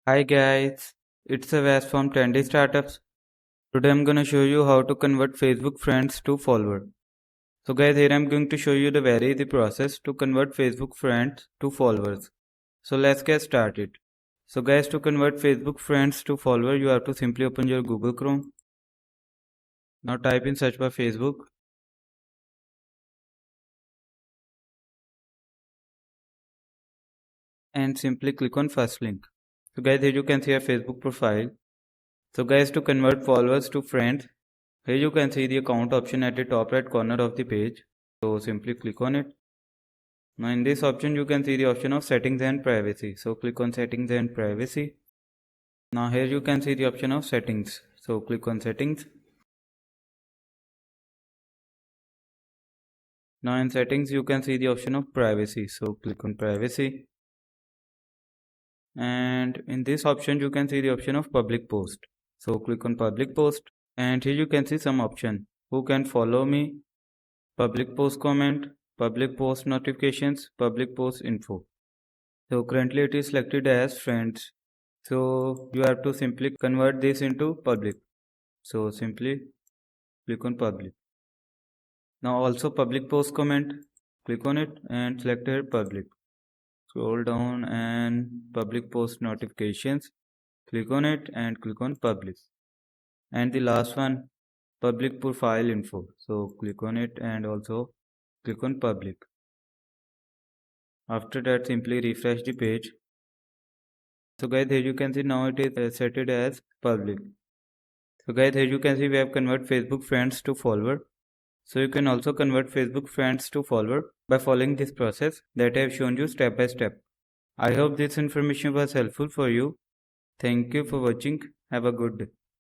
Hi guys, it's Avas from Trendy Startups. Today I'm gonna show you how to convert Facebook friends to followers. So guys, here I'm going to show you the very easy process to convert Facebook friends to followers. So let's get started. So guys, to convert Facebook friends to followers, you have to simply open your Google Chrome. Now type in search bar Facebook and simply click on first link. So guys, here you can see a Facebook profile. So guys, to convert followers to friends, here you can see the account option at the top right corner of the page. So simply click on it. Now in this option you can see the option of settings and privacy. So click on settings and privacy. Now here you can see the option of settings. So click on settings. Now in settings you can see the option of privacy. So click on privacy. And in this option you can see the option of public post. So click on public post. And here you can see some option. Who can follow me? Public post comment, public post notifications, public post info. So currently it is selected as friends. So you have to simply convert this into public. So simply click on public. Now also public post comment, click on it and select here public. Scroll down and public post notifications, click on it and click on public. And the last one, public profile info. So click on it and also click on public. After that simply refresh the page. So guys, here you can see now it is set it as public. So guys, here you can see we have convert Facebook friends to follower. So you can also convert Facebook friends to follower by following this process that I have shown you step by step. I hope this information was helpful for you. Thank you for watching. Have a good day.